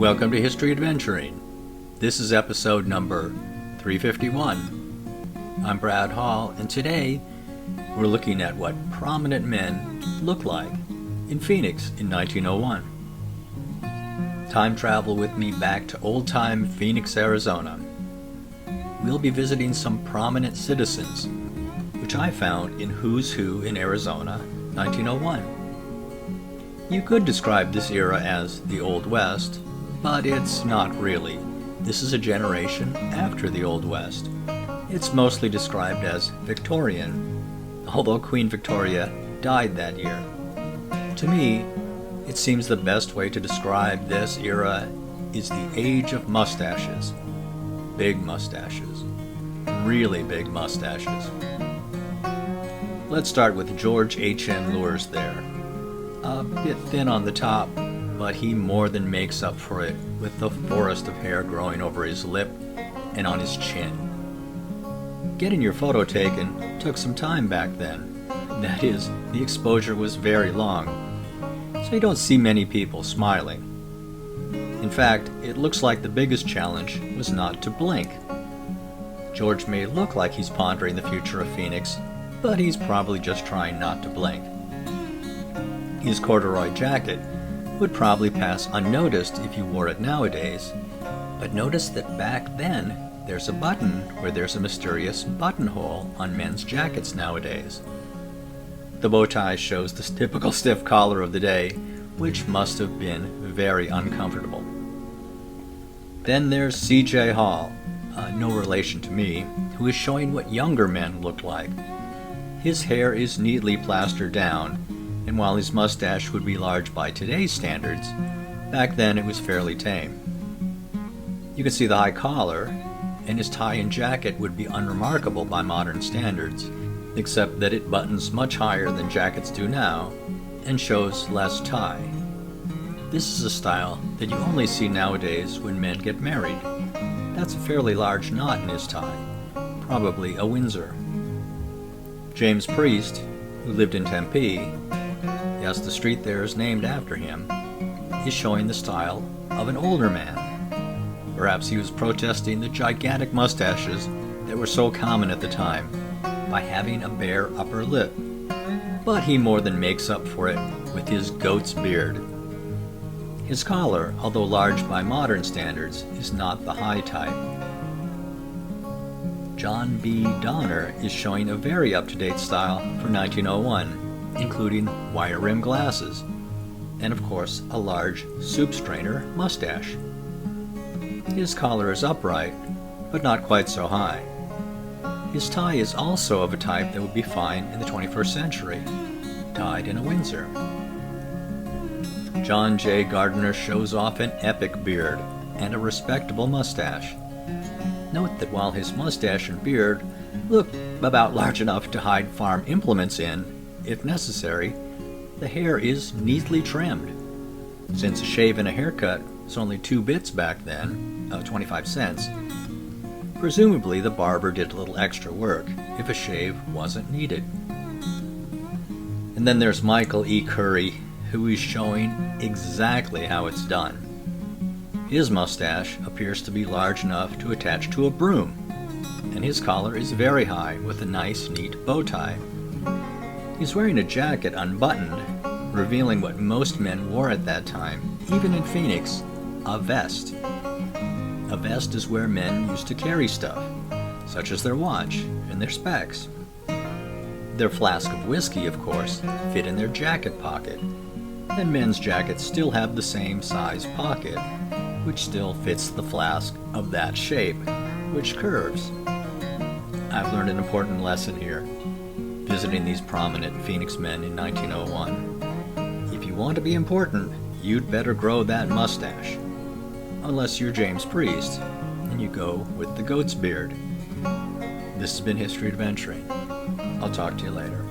Welcome to History Adventuring. This is episode number 351. I'm Brad Hall, and today we're looking at what prominent men looked like in Phoenix in 1901. Time travel with me back to old-time Phoenix, Arizona. We'll be visiting some prominent citizens, which I found in Who's Who in Arizona, 1901. You could describe this era as the Old West, but it's not really. This is a generation after the Old West. It's mostly described as Victorian, although Queen Victoria died that year. To me, it seems the best way to describe this era is the age of mustaches. Big mustaches. Really big mustaches. Let's start with George H.N. Lures there. A bit thin on the top, but he more than makes up for it with the forest of hair growing over his lip and on his chin. Getting your photo taken took some time back then. That is, the exposure was very long, so you don't see many people smiling. In fact, it looks like the biggest challenge was not to blink. George may look like he's pondering the future of Phoenix, but he's probably just trying not to blink. His corduroy jacket would probably pass unnoticed if you wore it nowadays, but notice that back then there's a button where there's a mysterious buttonhole on men's jackets nowadays. The bow tie shows the typical stiff collar of the day, which must have been very uncomfortable. Then there's C.J. Hall, no relation to me, who is showing what younger men looked like. His hair is neatly plastered down, and while his mustache would be large by today's standards, back then it was fairly tame. You can see the high collar, and his tie and jacket would be unremarkable by modern standards, except that it buttons much higher than jackets do now, and shows less tie. This is a style that you only see nowadays when men get married. That's a fairly large knot in his tie, probably a Windsor. James Priest, who lived in Tempe, yes, the street there is named after him, is showing the style of an older man. Perhaps he was protesting the gigantic mustaches that were so common at the time by having a bare upper lip, but he more than makes up for it with his goat's beard. His collar, although large by modern standards, is not the high type. John B. Donner is showing a very up-to-date style for 1901, including wire rim glasses, and of course a large soup strainer mustache. His collar is upright, but not quite so high. His tie is also of a type that would be fine in the 21st century, tied in a Windsor. John J. Gardner shows off an epic beard and a respectable mustache. Note that while his mustache and beard look about large enough to hide farm implements in, if necessary, the hair is neatly trimmed. Since a shave and a haircut was only 2 bits back then, 25 cents, presumably the barber did a little extra work if a shave wasn't needed. And then there's Michael E. Curry, who is showing exactly how it's done. His mustache appears to be large enough to attach to a broom, and his collar is very high with a nice, neat bow tie. He's wearing a jacket unbuttoned, revealing what most men wore at that time, even in Phoenix, a vest. A vest is where men used to carry stuff, such as their watch and their specs. Their flask of whiskey, of course, fit in their jacket pocket, and men's jackets still have the same size pocket, which still fits the flask of that shape, which curves. I've learned an important lesson here, visiting these prominent Phoenix men in 1901. If you want to be important, you'd better grow that mustache. Unless you're James Priest, and you go with the goat's beard. This has been History Adventuring. I'll talk to you later.